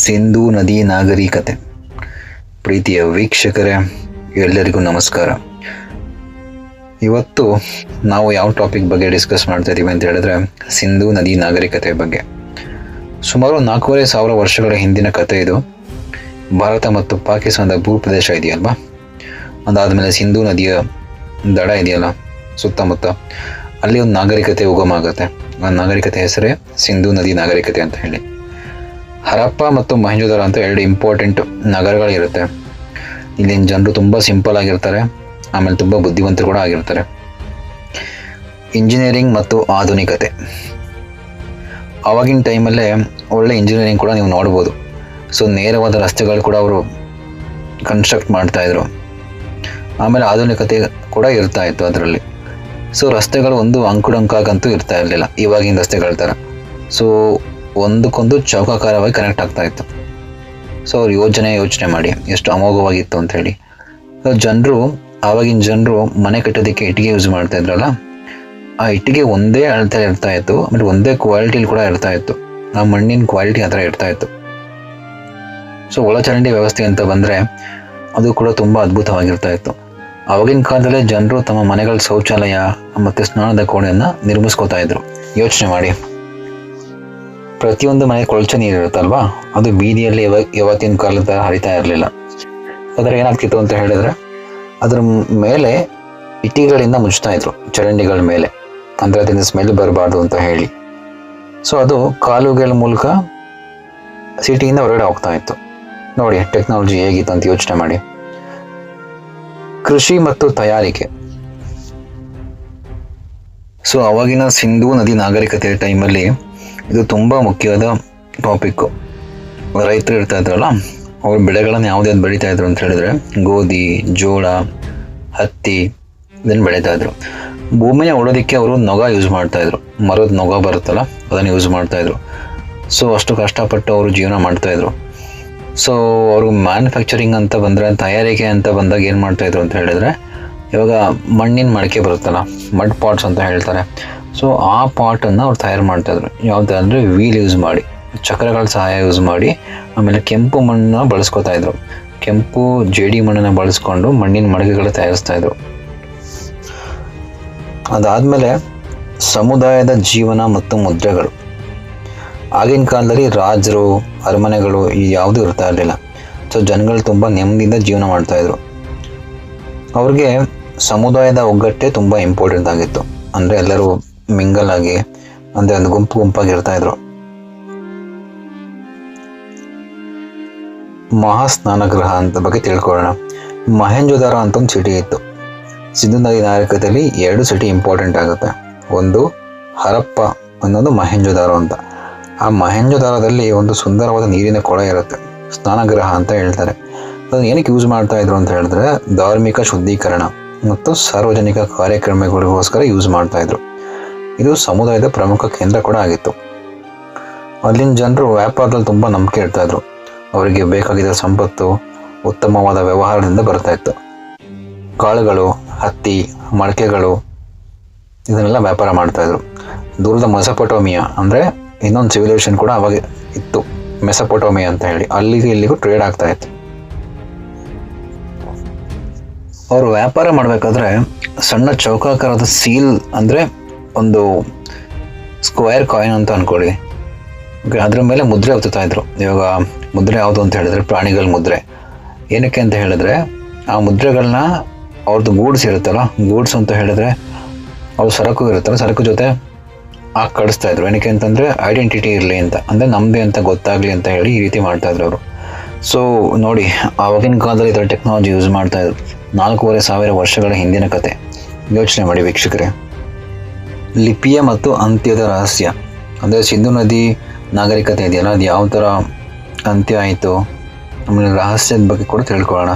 ಸಿಂಧೂ ನದಿ ನಾಗರಿಕತೆ. ಪ್ರೀತಿಯ ವೀಕ್ಷಕರೇ, ಎಲ್ಲರಿಗೂ ನಮಸ್ಕಾರ. ಇವತ್ತು ನಾವು ಯಾವ ಟಾಪಿಕ್ ಬಗ್ಗೆ ಡಿಸ್ಕಸ್ ಮಾಡ್ತಾ ಇದ್ದೀವಿ ಅಂತ ಹೇಳಿದ್ರೆ, ಸಿಂಧೂ ನದಿ ನಾಗರಿಕತೆ ಬಗ್ಗೆ. ಸುಮಾರು 4,500 ವರ್ಷಗಳ ಹಿಂದಿನ ಕತೆ ಇದು. ಭಾರತ ಮತ್ತು ಪಾಕಿಸ್ತಾನದ ಭೂಪ್ರದೇಶ ಇದೆಯಲ್ವಾ, ಅದಾದಮೇಲೆ ಸಿಂಧೂ ನದಿಯ ದಡ ಇದೆಯಲ್ಲ ಸುತ್ತಮುತ್ತ, ಅಲ್ಲಿ ಒಂದು ನಾಗರಿಕತೆ ಉಗಮ ಆಗುತ್ತೆ. ಆ ನಾಗರಿಕತೆ ಹೆಸರೇ ಸಿಂಧೂ ನದಿ ನಾಗರಿಕತೆ ಅಂತ ಹೇಳಿ. ಹರಪ್ಪ ಮತ್ತು ಮೊಹೆಂಜೊದಾರ ಅಂತ 2 ಇಂಪಾರ್ಟೆಂಟ್ ನಗರಗಳಿರುತ್ತೆ. ಇಲ್ಲಿನ ಜನರು ತುಂಬ ಸಿಂಪಲ್ ಆಗಿರ್ತಾರೆ, ಆಮೇಲೆ ತುಂಬ ಬುದ್ಧಿವಂತರು ಕೂಡ ಆಗಿರ್ತಾರೆ. ಇಂಜಿನಿಯರಿಂಗ್ ಮತ್ತು ಆಧುನಿಕತೆ. ಆವಾಗಿನ ಟೈಮಲ್ಲೇ ಒಳ್ಳೆ ಇಂಜಿನಿಯರಿಂಗ್ ಕೂಡ ನೀವು ನೋಡ್ಬೋದು. ಸೊ ನೇರವಾದ ರಸ್ತೆಗಳು ಕೂಡ ಅವರು ಕನ್ಸ್ಟ್ರಕ್ಟ್ ಮಾಡ್ತಾಯಿದ್ರು. ಆಮೇಲೆ ಆಧುನಿಕತೆ ಕೂಡ ಇರ್ತಾ ಇತ್ತು ಅದರಲ್ಲಿ. ಸೊ ರಸ್ತೆಗಳು ಒಂದು ಅಂಕುಡೊಂಕಾಗಂತೂ ಇರ್ತಾ ಇರಲಿಲ್ಲ ಇವಾಗಿನ ರಸ್ತೆಗಳ ಥರ. ಸೊ ಒಂದಕ್ಕೊಂದು ಚೌಕಾಕಾರವಾಗಿ ಕನೆಕ್ಟ್ ಆಗ್ತಾ ಇತ್ತು. ಸೊ ಅವ್ರು ಯೋಚನೆ ಮಾಡಿ ಎಷ್ಟು ಅಮೋಘವಾಗಿತ್ತು ಅಂತ ಹೇಳಿ. ಆವಾಗಿನ ಜನರು ಮನೆ ಕಟ್ಟೋದಕ್ಕೆ ಇಟ್ಟಿಗೆ ಯೂಸ್ ಮಾಡ್ತಾ ಇದ್ರಲ್ಲ, ಆ ಇಟ್ಟಿಗೆ ಒಂದೇ ಅಳತೆ ಇರ್ತಾ ಇತ್ತು, ಆಮೇಲೆ ಒಂದೇ ಕ್ವಾಲಿಟಿಲಿ ಕೂಡ ಇರ್ತಾ ಇತ್ತು. ಆ ಮಣ್ಣಿನ ಕ್ವಾಲಿಟಿ ಆ ಥರ ಇರ್ತಾ ಇತ್ತು. ಸೊ ಒಳಚರಂಡಿ ವ್ಯವಸ್ಥೆ ಅಂತ ಬಂದರೆ ಅದು ಕೂಡ ತುಂಬ ಅದ್ಭುತವಾಗಿರ್ತಾ ಇತ್ತು. ಆವಾಗಿನ ಕಾಲದಲ್ಲೇ ಜನರು ತಮ್ಮ ಮನೆಗಳ ಶೌಚಾಲಯ ಮತ್ತು ಸ್ನಾನದ ಕೋಣೆಯನ್ನು ನಿರ್ಮಿಸ್ಕೋತಾ ಇದ್ರು. ಯೋಚನೆ ಮಾಡಿ, ಪ್ರತಿಯೊಂದು ಮನೆ ಕೊಳಚೆ ನೀರು ಇರುತ್ತಲ್ವಾ, ಅದು ಬೀದಿಯಲ್ಲಿ ಯಾವತ್ತಿನ ಕಾಲದ ಹರಿತಾ ಇರಲಿಲ್ಲ. ಅದರ ಏನಾಗ್ತಿತ್ತು ಅಂತ ಹೇಳಿದ್ರೆ, ಅದರ ಮೇಲೆ ಇಟ್ಟಿಗೆಗಳಿಂದ ಮುಚ್ತಾ ಇದ್ರು, ಚರಂಡಿಗಳ ಮೇಲೆ, ಅಂದರೆ ಅದರಿಂದ ಸ್ಮೆಲ್ ಬರಬಾರ್ದು ಅಂತ ಹೇಳಿ. ಸೊ ಅದು ಕಾಲುಗಳ ಮೂಲಕ ಸಿಟಿಯಿಂದ ಹೊರಗಡೆ ಹೋಗ್ತಾ ಇತ್ತು. ನೋಡಿ ಟೆಕ್ನಾಲಜಿ ಹೇಗಿತ್ತು ಅಂತ ಯೋಚನೆ ಮಾಡಿ. ಕೃಷಿ ಮತ್ತು ತಯಾರಿಕೆ. ಸೊ ಅವಾಗಿನ ಸಿಂಧೂ ನದಿ ನಾಗರಿಕತೆ ಟೈಮಲ್ಲಿ ಇದು ತುಂಬ ಮುಖ್ಯವಾದ ಟಾಪಿಕ್ಕು. ರೈತರು ಇರ್ತಾ ಇದ್ರಲ್ಲ, ಅವ್ರ ಬೆಳೆಗಳನ್ನು ಯಾವುದ್ಯಾವ್ದು ಬೆಳೀತಾ ಇದ್ರು ಅಂತ ಹೇಳಿದ್ರೆ, ಗೋಧಿ, ಜೋಳ, ಹತ್ತಿ ಇದನ್ನು ಬೆಳೀತಾ ಇದ್ರು. ಭೂಮಿನ ಒಡೋದಕ್ಕೆ ಅವರು ನೊಗ ಯೂಸ್ ಮಾಡ್ತಾಯಿದ್ರು. ಮರದ ನೊಗ ಬರುತ್ತಲ್ಲ, ಅದನ್ನು ಯೂಸ್ ಮಾಡ್ತಾಯಿದ್ರು. ಸೊ ಅಷ್ಟು ಕಷ್ಟಪಟ್ಟು ಅವರು ಜೀವನ ಮಾಡ್ತಾಯಿದ್ರು. ಸೊ ಅವರು ಮ್ಯಾನುಫ್ಯಾಕ್ಚರಿಂಗ್ ಅಂತ ಬಂದರೆ, ತಯಾರಿಕೆ ಅಂತ ಬಂದಾಗ ಏನು ಮಾಡ್ತಾಯಿದ್ರು ಅಂತ ಹೇಳಿದ್ರೆ, ಇವಾಗ ಮಣ್ಣಿನ ಮಡಿಕೆ ಬರುತ್ತಲ್ಲ, ಮಡ್ ಪಾಟ್ಸ್ ಅಂತ ಹೇಳ್ತಾರೆ. ಸೊ ಆ ಪಾಟನ್ನು ಅವ್ರು ತಯಾರು ಮಾಡ್ತಾಯಿದ್ರು. ಯಾವ್ದು ಅಂದರೆ ವೀಲ್ ಯೂಸ್ ಮಾಡಿ, ಚಕ್ರಗಳ ಸಹಾಯ ಯೂಸ್ ಮಾಡಿ. ಆಮೇಲೆ ಕೆಂಪು ಮಣ್ಣನ್ನು ಬಳಸ್ಕೊತಾ ಇದ್ರು. ಕೆಂಪು ಜೇಡಿ ಮಣ್ಣನ್ನು ಬಳಸ್ಕೊಂಡು ಮಣ್ಣಿನ ಮಡಿಕೆಗಳು ತಯಾರಿಸ್ತಾಯಿದ್ರು. ಅದಾದಮೇಲೆ ಸಮುದಾಯದ ಜೀವನ ಮತ್ತು ಮುದ್ರೆಗಳು. ಆಗಿನ ಕಾಲದಲ್ಲಿ ರಾಜರು, ಅರಮನೆಗಳು ಯಾವುದೂ ಇರ್ತಾ ಇರಲಿಲ್ಲ. ಸೊ ಜನಗಳು ತುಂಬ ನೆಮ್ಮದಿಯಿಂದ ಜೀವನ ಮಾಡ್ತಾಯಿದ್ರು. ಅವ್ರಿಗೆ ಸಮುದಾಯದ ಒಗ್ಗಟ್ಟೆ ತುಂಬ ಇಂಪಾರ್ಟೆಂಟ್ ಆಗಿತ್ತು. ಅಂದರೆ ಎಲ್ಲರೂ ಮಿಂಗಲ್ ಆಗಿ, ಅಂದರೆ ಒಂದು ಗುಂಪಾಗಿ ಇರ್ತಾಯಿದ್ರು. ಮಹಾಸ್ನಾನಗೃಹ ಅಂತ ಬಗ್ಗೆ ತಿಳ್ಕೊಳ್ಳೋಣ. ಮೊಹೆಂಜೊದಾರೋ ಅಂತ ಒಂದು ಸಿಟಿ ಇತ್ತು. ಸಿಂಧೂ ನದಿ ನಾಗರಿಕತೆಯಲ್ಲಿ 2 ಸಿಟಿ ಇಂಪಾರ್ಟೆಂಟ್ ಆಗುತ್ತೆ. ಒಂದು ಹರಪ್ಪ, ಇನ್ನೊಂದು ಮೊಹೆಂಜೊದಾರೋ ಅಂತ. ಆ ಮೊಹೆಂಜೊದಾರೋದಲ್ಲಿ ಒಂದು ಸುಂದರವಾದ ನೀರಿನ ಕೊಳ ಇರುತ್ತೆ, ಸ್ನಾನಗೃಹ ಅಂತ ಹೇಳ್ತಾರೆ. ಅದನ್ನು ಏನಕ್ಕೆ ಯೂಸ್ ಮಾಡ್ತಾ ಇದ್ರು ಅಂತ ಹೇಳಿದ್ರೆ, ಧಾರ್ಮಿಕ ಶುದ್ಧೀಕರಣ ಮತ್ತು ಸಾರ್ವಜನಿಕ ಕಾರ್ಯಕ್ರಮಗಳಿಗೋಸ್ಕರ ಯೂಸ್ ಮಾಡ್ತಾ ಇದ್ರು. ಇದು ಸಮುದಾಯದ ಪ್ರಮುಖ ಕೇಂದ್ರ ಕೂಡ ಆಗಿತ್ತು. ಅಲ್ಲಿನ ಜನರು ವ್ಯಾಪಾರದಲ್ಲಿ ತುಂಬ ನಂಬಿಕೆ ಇಡ್ತಾ ಇದ್ರು. ಅವರಿಗೆ ಬೇಕಾಗಿದ್ದ ಸಂಪತ್ತು ಉತ್ತಮವಾದ ವ್ಯವಹಾರದಿಂದ ಬರ್ತಾ ಇತ್ತು. ಕಾಳುಗಳು, ಹತ್ತಿ, ಮಡಕೆಗಳು ಇದನ್ನೆಲ್ಲ ವ್ಯಾಪಾರ ಮಾಡ್ತಾಯಿದ್ರು. ದೂರದ ಮೆಸೊಪೊಟೇಮಿಯಾ ಅಂದರೆ ಇನ್ನೊಂದು ಸಿವಿಲೈಸೇಷನ್ ಕೂಡ ಅವಾಗ ಇತ್ತು, ಮೆಸೊಪೊಟೇಮಿಯಾ ಅಂತ ಹೇಳಿ. ಅಲ್ಲಿಗೆ ಇಲ್ಲಿಗೂ ಟ್ರೇಡ್ ಆಗ್ತಾ ಇತ್ತು. ಅವರು ವ್ಯಾಪಾರ ಮಾಡಬೇಕಾದ್ರೆ ಸಣ್ಣ ಚೌಕಾಕಾರದ ಸೀಲ್, ಅಂದರೆ ಒಂದು ಸ್ಕ್ವೇರ್ ಕಾಯಿನ್ ಅಂತ ಅಂದ್ಕೊಳ್ಳಿ, ಓಕೆ, ಅದರ ಮೇಲೆ ಮುದ್ರೆ ಒತ್ತುತ್ತಾ ಇದ್ರು. ಇವಾಗ ಮುದ್ರೆ ಯಾವುದು ಅಂತ ಹೇಳಿದ್ರೆ ಪ್ರಾಣಿಗಳ ಮುದ್ರೆ. ಏನಕ್ಕೆ ಅಂತ ಹೇಳಿದ್ರೆ, ಆ ಮುದ್ರೆಗಳನ್ನ ಅವ್ರದ್ದು ಗೂಡ್ಸ್ ಇರುತ್ತಲ್ಲ, ಗೂಡ್ಸ್ ಅಂತ ಹೇಳಿದ್ರೆ ಅವ್ರ ಸರಕು ಇರುತ್ತಲ್ಲ, ಸರಕು ಜೊತೆ ಕಳಿಸ್ತಾ ಇದ್ರು. ಏನಕ್ಕೆ ಅಂತಂದರೆ ಐಡೆಂಟಿಟಿ ಇರಲಿ ಅಂತ, ಅಂದರೆ ನಮ್ಮದೇ ಅಂತ ಗೊತ್ತಾಗಲಿ ಅಂತ ಹೇಳಿ ಈ ರೀತಿ ಮಾಡ್ತಾಯಿದ್ರು ಅವರು. ಸೊ ನೋಡಿ, ಆವಾಗಿನ ಕಾಲದಲ್ಲಿ ಈ ಥರ ಟೆಕ್ನಾಲಜಿ ಯೂಸ್ ಮಾಡ್ತಾಯಿದ್ರು. 4,500 ವರ್ಷಗಳ ಹಿಂದಿನ ಕತೆ. ಯೋಚನೆ ಮಾಡಿ ವೀಕ್ಷಕರೇ. ಲಿಪಿಯ ಮತ್ತು ಅಂತ್ಯದ ರಹಸ್ಯ. ಅಂದರೆ ಸಿಂಧೂ ನದಿ ನಾಗರಿಕತೆ ಇದೆಯಲ್ಲ, ಅದು ಯಾವ ಥರ ಅಂತ್ಯ ಆಯಿತು, ಆಮೇಲೆ ರಹಸ್ಯದ ಬಗ್ಗೆ ಕೂಡ ತಿಳ್ಕೊಳ್ಳೋಣ.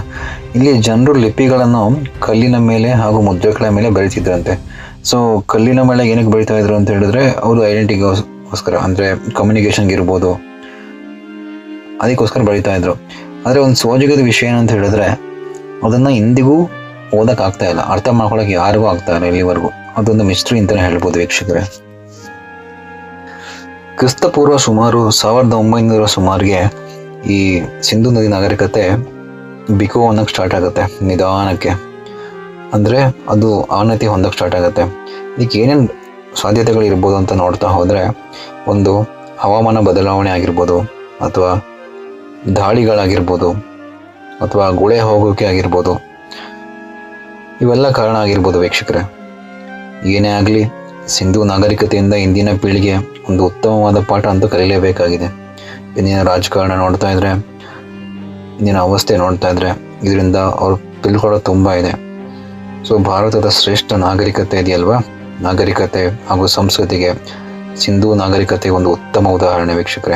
ಇಲ್ಲಿ ಜನರು ಲಿಪಿಗಳನ್ನು ಕಲ್ಲಿನ ಮೇಲೆ ಹಾಗೂ ಮುದ್ರೆಗಳ ಮೇಲೆ ಬರೀತಿದ್ರಂತೆ. ಸೊ ಕಲ್ಲಿನ ಮೇಲೆ ಏನಕ್ಕೆ ಬರೀತಾ ಇದ್ರು ಅಂತ ಹೇಳಿದ್ರೆ, ಅವರು ಐಡೆಂಟಿಟಿಗೋಸ್ಕರ, ಅಂದರೆ ಕಮ್ಯುನಿಕೇಷನ್ಗೆ ಇರ್ಬೋದು, ಅದಕ್ಕೋಸ್ಕರ ಬರೀತಾ ಇದ್ರು. ಆದರೆ ಒಂದು ಸೋಜಿಗದ ವಿಷಯ ಏನಂತ ಹೇಳಿದ್ರೆ, ಅದನ್ನು ಇಂದಿಗೂ ಓದೋಕ್ಕಾಗ್ತಾ ಇಲ್ಲ, ಅರ್ಥ ಮಾಡ್ಕೊಳ್ಳೋಕೆ ಯಾರಿಗೂ ಆಗ್ತಾ ಇಲ್ಲ ಇಲ್ಲಿವರೆಗೂ. ಅದೊಂದು ಮಿಸ್ಟ್ರಿ ಅಂತಲೇ ಹೇಳ್ಬೋದು ವೀಕ್ಷಕರೇ. ಕ್ರಿಸ್ತಪೂರ್ವ ಸುಮಾರು 1900 ಸುಮಾರಿಗೆ ಈ ಸಿಂಧು ನದಿ ನಾಗರಿಕತೆ ಬಿಕೋ ಅನ್ನೋಕ್ಕೆ ಸ್ಟಾರ್ಟ್ ಆಗುತ್ತೆ ನಿಧಾನಕ್ಕೆ. ಅಂದರೆ ಅದು ಆನತಿ ಹೊಂದಕ್ಕೆ ಸ್ಟಾರ್ಟ್ ಆಗುತ್ತೆ. ಇದಕ್ಕೆ ಏನೇನು ಸಾಧ್ಯತೆಗಳು ಇರ್ಬೋದು ಅಂತ ನೋಡ್ತಾ ಹೋದರೆ, ಒಂದು ಹವಾಮಾನ ಬದಲಾವಣೆ ಆಗಿರ್ಬೋದು, ಅಥವಾ ದಾಳಿಗಳಾಗಿರ್ಬೋದು, ಅಥವಾ ಗುಳೆ ಹೋಗೋಕೆ ಆಗಿರ್ಬೋದು, ಇವೆಲ್ಲ ಕಾರಣ ಆಗಿರ್ಬೋದು ವೀಕ್ಷಕರೇ. ಏನೇ ಆಗಲಿ, ಸಿಂಧು ನಾಗರಿಕತೆಯಿಂದ ಇಂದಿನ ಪೀಳಿಗೆ ಒಂದು ಉತ್ತಮವಾದ ಪಾಠ ಅಂತೂ ಕಲಿಯಲೇಬೇಕಾಗಿದೆ. ಇಂದಿನ ರಾಜಕಾರಣ ನೋಡ್ತಾ ಇದ್ರೆ, ಇಂದಿನ ಅವಸ್ಥೆ ನೋಡ್ತಾ ಇದ್ರೆ, ಇದರಿಂದ ಅವ್ರು ತಿಳ್ಕೊಳ್ಳೋದು ತುಂಬ ಇದೆ. ಸೊ ಭಾರತದ ಶ್ರೇಷ್ಠ ನಾಗರಿಕತೆ ಇದೆಯಲ್ವಾ, ನಾಗರಿಕತೆ ಹಾಗೂ ಸಂಸ್ಕೃತಿಗೆ ಸಿಂಧು ನಾಗರಿಕತೆ ಒಂದು ಉತ್ತಮ ಉದಾಹರಣೆ ವೀಕ್ಷಕರೇ.